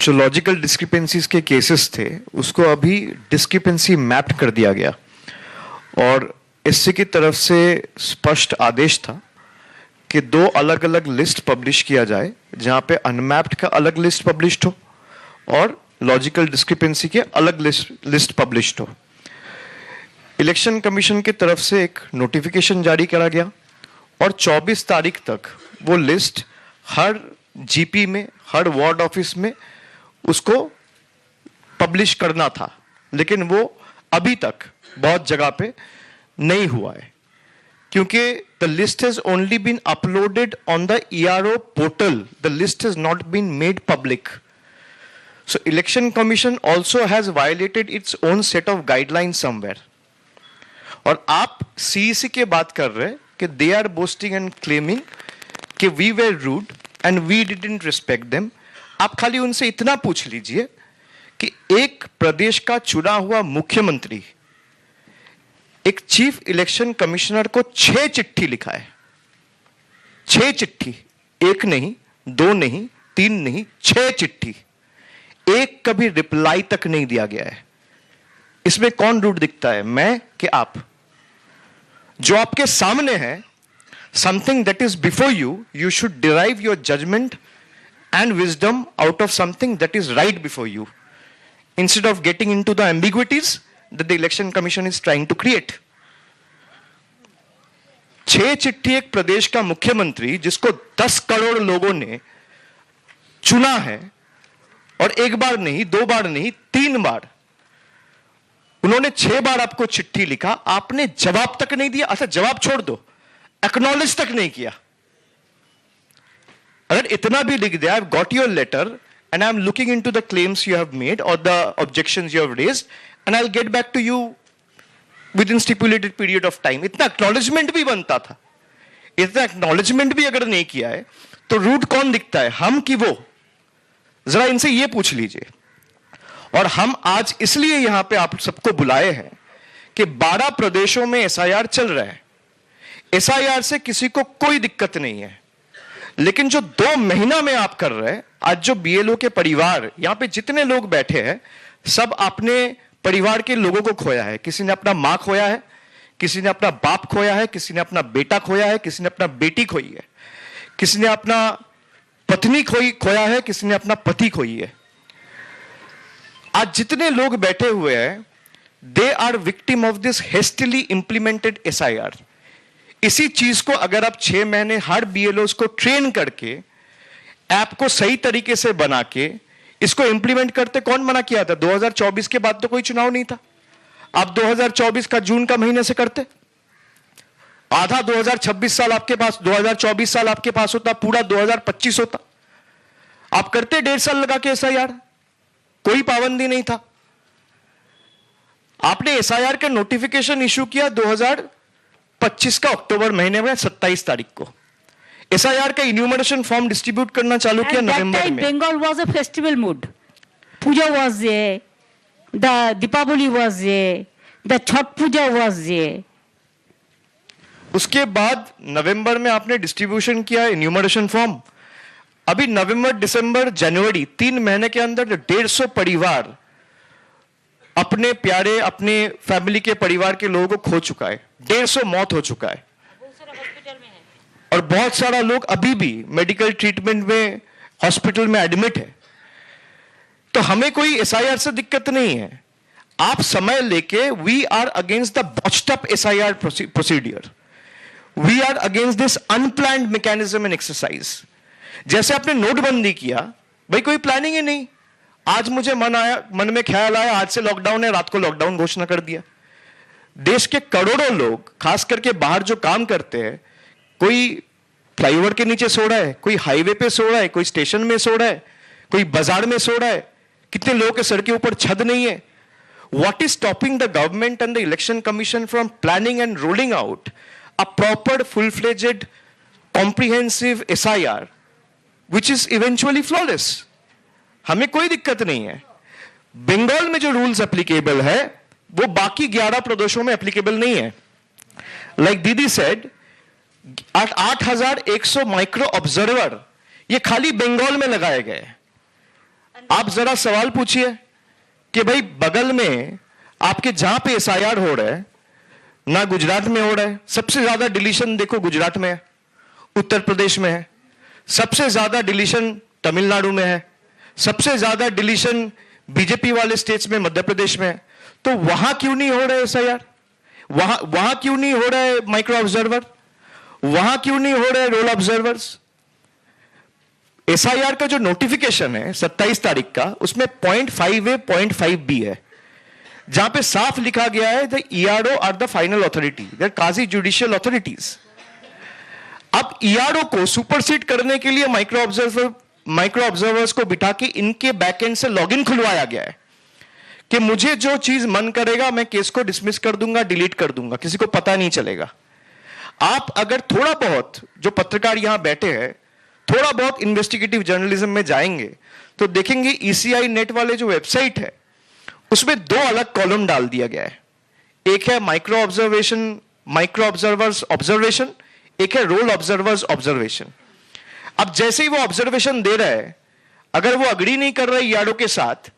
जो logical discrepancies के cases थे उसको अभी डिस्क्रिपेंसी मैप्ड कर दिया गया और इससे की तरफ से स्पष्ट आदेश था कि दो अलग अलग लिस्ट पब्लिश किया जाए, जहां पे अनमैप्ड का अलग लिस्ट पब्लिश्ड हो और लॉजिकल डिस्क्रिपेंसी के अलग लिस्ट पब्लिश्ड हो। इलेक्शन कमीशन की तरफ से एक नोटिफिकेशन जारी करा गया और 24 तारीख तक वो लिस्ट हर जीपी में, हर वार्ड ऑफिस में उसको पब्लिश करना था, लेकिन वो अभी तक बहुत जगह पे नहीं हुआ है क्योंकि the list has only been uploaded on the ERO portal, the list has not been made public. So election commission also has violated its own set of guideline somewhere. और आप CEC के बात कर रहे हैं कि they are boasting and claiming कि we were rude and we didn't respect them. आप खाली उनसे इतना पूछ लीजिए कि एक प्रदेश का चुना हुआ मुख्यमंत्री एक चीफ इलेक्शन कमिश्नर को 6 चिट्ठी लिखा है, 6 चिट्ठी, एक नहीं, 2 नहीं, 3 नहीं, 6 चिट्ठी, एक कभी रिप्लाई तक नहीं दिया गया है। इसमें कौन रूड दिखता है, मैं कि आप? जो आपके सामने है, something that is before you, you should derive your judgment and wisdom out of something that is right before you, instead of getting into the ambiguities that the election commission is trying to create. 6 चिट्ठी एक प्रदेश का मुख्यमंत्री जिसको 10 करोड़ लोगों ने चुना है, और एक बार नहीं, 2 बार नहीं, 3 बार उन्होंने 6 बार आपको चिट्ठी लिखा, आपने जवाब तक नहीं दिया। अच्छा, जवाब छोड़ दो, एक्नॉलेज तक नहीं किया। अगर इतना भी लिख दिया, I have got your letter and I'm looking into the claims you have made or the objections you have raised and I'll get back to you within stipulated period of time. इतना acknowledgement भी बनता था। इतना acknowledgement भी अगर नहीं किया है तो रूट कौन दिखता है, हम कि वो? जरा इनसे ये पूछ लीजिए। और हम आज इसलिए यहां पे आप सबको बुलाए हैं कि 12 प्रदेशों में SIR चल रहा है। SIR से किसी को कोई दिक्कत नहीं है, लेकिन जो 2 महीना में आप कर रहे हैं, आज जो BLO के परिवार, यहां पे जितने लोग बैठे हैं, सब अपने परिवार के लोगों को खोया है। किसी ने अपना मां खोया है, किसी ने अपना बाप खोया है, किसी ने अपना बेटा खोया है, किसी ने अपना बेटी खोई है, किसी ने अपना पत्नी खोया है, किसी ने अपना पति खोई है। आज जितने लोग बैठे हुए हैं, they are victim of this hastily implemented SIR। इसी चीज को अगर आप 6 महीने हर BLOs को ट्रेन करके, ऐप को सही तरीके से बना के इसको इंप्लीमेंट करते, कौन मना किया था? 2024 के बाद तो कोई चुनाव नहीं था। आप 2024 का जून का महीने से करते, आधा 2026 साल आपके पास, 2024 साल आपके पास होता, पूरा 2025 होता। आप करते 1.5 साल लगा के SIR, कोई पाबंदी नहीं था। आपने SIR का नोटिफिकेशन इशू किया 2025 का अक्टूबर महीने में 27 तारीख को। SIR का इन्यूमरेशन फॉर्म डिस्ट्रीब्यूट करना चालू किया नवंबर में। Bengal was a festival mood. Puja was there, the Deepavali was there, the Chhath Puja was there. उसके बाद नवंबर में आपने डिस्ट्रीब्यूशन किया इन्यूमरेशन फॉर्म। अभी नवंबर, दिसंबर, जनवरी, 3 महीने के अंदर 150 परिवार अपने प्यारे, अपने फैमिली के परिवार के लोगों को खो चुका है। 150 मौत हो चुका है और बहुत सारा लोग अभी भी मेडिकल ट्रीटमेंट में हॉस्पिटल में एडमिट है। तो हमें कोई SIR से दिक्कत नहीं है। आप समय लेके, we are against the botched up SIR procedure, we are against this unplanned mechanism and exercise. जैसे आपने नोटबंदी किया, भाई कोई प्लानिंग ही नहीं। आज मुझे मन में ख्याल आया, आज से लॉकडाउन है, रात को लॉकडाउन घोषणा कर दिया। देश के करोड़ों लोग, खास करके बाहर जो काम करते हैं, कोई फ्लाईओवर के नीचे सो रहा है, कोई हाईवे पे सो रहा है, कोई स्टेशन में सो रहा है, कोई बाजार में सो रहा है। कितने लोगों के सर के ऊपर छत नहीं है। What is stopping the government and the election commission from planning and rolling out a proper, full-fledged, comprehensive SIR, which is eventually flawless? हमें कोई दिक्कत नहीं है। बंगाल में जो रूल्स एप्लीकेबल है वो बाकी 11 प्रदेशों में एप्लीकेबल नहीं है। लाइक दीदी सेड, 8100 माइक्रो ऑब्जर्वर ये खाली बंगाल में लगाए गए। आप जरा सवाल पूछिए कि भाई बगल में आपके जहां पे एसआईआर हो रहा है ना गुजरात में हो रहा है, सबसे ज्यादा डिलीशन देखो गुजरात में है, उत्तर प्रदेश में है, सबसे ज्यादा डिलीशन तमिलनाडु में है, सबसे ज्यादा डिलीशन बीजेपी वाले स्टेट्स में मध्य प्रदेश में है। तो वहां क्यों नहीं हो रहा है एसआईआर? वहां क्यों नहीं हो रहा है माइक्रो ऑब्जर्वर? वहां क्यों नहीं हो रहा है रोल ऑब्जर्वर्स? एसआईआर का जो नोटिफिकेशन है 27 तारीख का, उसमें 0.5A 0.5B है, जहां पे साफ लिखा गया है the ERO are the final authority, they are quasi judicial authorities. अब ईआरओ को सुपरसीड करने के लिए माइक्रो ऑब्जर्वर्स को बिठा के इनके बैकएंड से लॉगिन खुलवाया गया है कि मुझे जो चीज मन करेगा मैं केस को डिसमिस कर दूंगा, डिलीट कर दूंगा, किसी को पता नहीं चलेगा। आप अगर थोड़ा बहुत, जो पत्रकार यहां बैठे हैं, थोड़ा बहुत इन्वेस्टिगेटिव जर्नलिज्म में जाएंगे तो देखेंगे ईसीआई नेट वाले जो वेबसाइट है उसमें 2 अलग कॉलम डाल दिया गया है। एक है माइक्रो ऑब्जर्वर्स ऑब्जर्वेशन, एक है रोल ऑब्जर्वर्स ऑब्जर्वेशन। अब जैसे ही वो ऑब्जर्वेशन दे रहा है, अगर वो अग्री नहीं कर रहा है ईआरओ के साथ,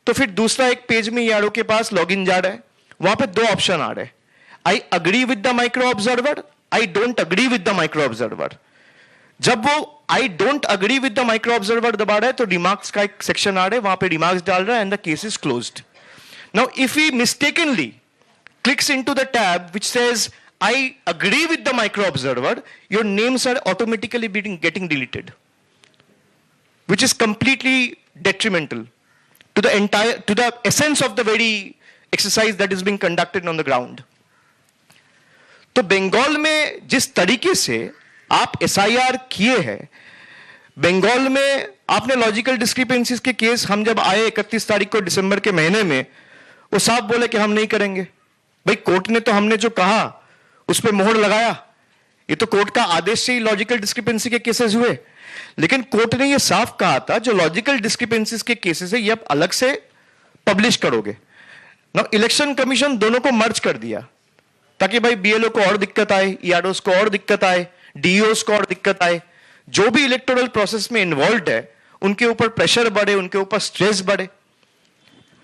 तो फिर दूसरा एक पेज में ईआरओ के पास लॉगिन जा रहा है, वहां पे 2 ऑप्शन आ रहे हैं, आई agree with the micro observer, I don't agree with the micro observer. जब वो I don't agree with the micro observer दबा रहा है तो रिमार्क्स का एक सेक्शन आ रहा है, वहां पे रिमार्क्स डाल रहा है and the case is closed. Now if he mistakenly clicks into the tab which says I agree with the micro observer, your names are automatically getting deleted, which is completely detrimental to the essence of the very exercise that is being conducted on the ground. तो बंगाल में जिस तरीके से आप SIR किए हैं, बंगाल में आपने लॉजिकल डिस्क्रिपेंसीज के केस, हम जब आए 31 तारीख को दिसंबर के महीने में, वो साफ बोले कि हम नहीं करेंगे। भाई कोर्ट ने तो हमने जो कहा उस पर मोहर लगाया, ये तो कोर्ट का आदेश से ही लॉजिकल डिस्क्रिपेंसी के केसेस हुए, लेकिन कोर्ट ने ये साफ कहा था जो लॉजिकल डिस्क्रिपेंसीज के केसेस है ये आप अलग से पब्लिश करोगे ना। इलेक्शन कमीशन दोनों को मर्ज कर दिया ताकि भाई बीएलओ को और दिक्कत आए, ईआरओस को और दिक्कत आए, डीओस को और दिक्कत आए, जो भी इलेक्टोरल प्रोसेस में इन्वॉल्व है उनके ऊपर प्रेशर बढ़े, उनके ऊपर स्ट्रेस बढ़े।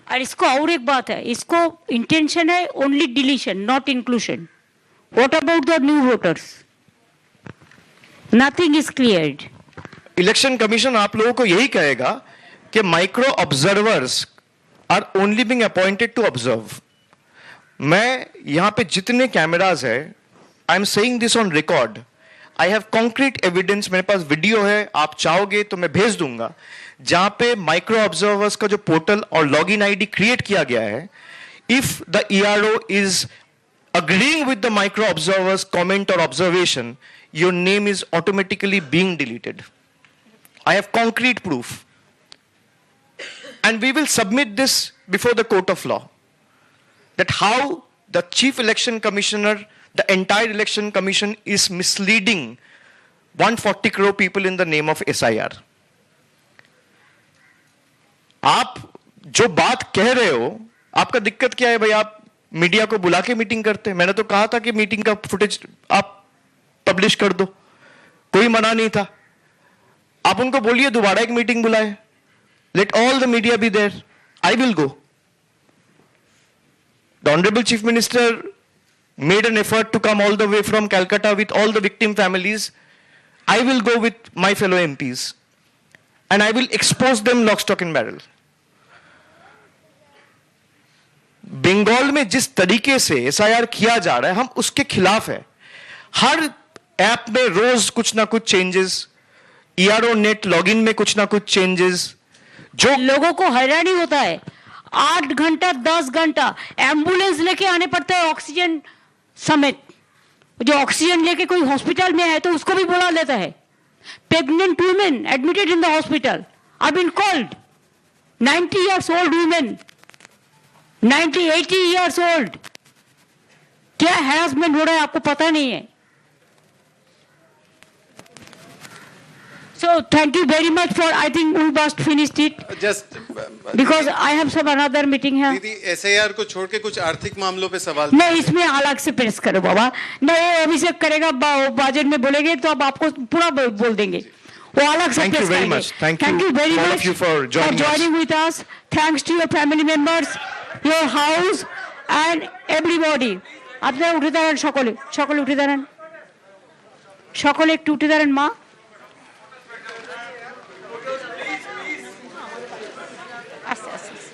और इसको और एक बात है, इसको इंटेंशन है only deletion not inclusion. What about the new voters? Nothing is cleared. Election commission आप लोगों को यही कहेगा कि micro observers are only being appointed to observe. मैं यहां पे जितने कैमरास है, I am saying this on record, I have concrete evidence, मेरे पास वीडियो है, आप चाहोगे तो मैं भेज दूंगा, जहां पे माइक्रो ऑब्जर्वर्स का जो पोर्टल और लॉगिन आईडी क्रिएट किया गया है, if the ERO is agreeing with the micro observer's comment or observation, your name is automatically being deleted. I have concrete proof. And we will submit this before the court of law. That how the chief election commissioner, the entire election commission is misleading 140 crore people in the name of SIR. आप जो बात कह रहे हो, आपका दिक्कत क्या है भाई? आप मीडिया को बुला के मीटिंग करते हैं। मैंने तो कहा था कि मीटिंग का फुटेज आप पब्लिश कर दो, कोई मना नहीं था। आप उनको बोलिए दोबारा एक मीटिंग बुलाए, let all the media be there, I will go. The honourable chief minister made an effort to come all the way from Calcutta with all the victim families. I will go with my fellow MPs and I will expose them lock stock and barrel. Bengal में जिस तरीके से SIR किया जा रहा है, हम उसके खिलाफ है। हर ऐप में रोज कुछ ना कुछ चेंजेस, ईआरओ नेट लॉगिन में कुछ ना कुछ चेंजेस, जो लोगों को हैरानी होता है। 8 घंटा 10 घंटा एम्बुलेंस लेके आने पड़ता है ऑक्सीजन समेत। जो ऑक्सीजन लेके कोई हॉस्पिटल में है तो उसको भी बुला लेता है। Pregnant women admitted in the hospital are been called, 90 years old women, 90-80 years old। क्या हैरेसमेंट हो रहा है आपको पता नहीं है। So thank you very much for, I think we must finish it Just because I have some another meeting here। दीदी SIR को छोड़ के कुछ आर्थिक मामलों पे सवाल नहीं, इसमें अलग से प्रेस करो बाबा। नहीं, अभिषेक करेगा, बजट में बोलेंगे तो अब आपको पूरा बोल देंगे। वो अलग से Thank you press very करेंगे। much. Thank Thank you you very all of much you for joining us. with us. Thanks to your family members, your house and everybody. আপনারা উঠে দাঁড়ান সকলে, সকলে উঠে দাঁড়ান, সকলে একটু উঠে দাঁড়ান মা। আস্তে আস্তে আস্তে।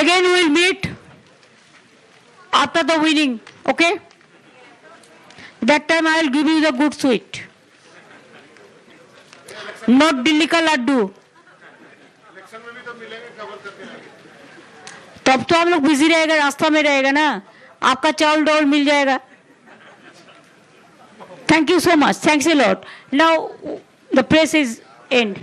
Again we will meet after the winning, okay? That time I will give you the good sweet. Not Delhi का लड्डू। तब तो हम लोग बिजी रहेगा, रास्ता में रहेगा ना, आपका चावल डावल मिल जाएगा। Thank you so much. Thanks a lot. Now the press is end.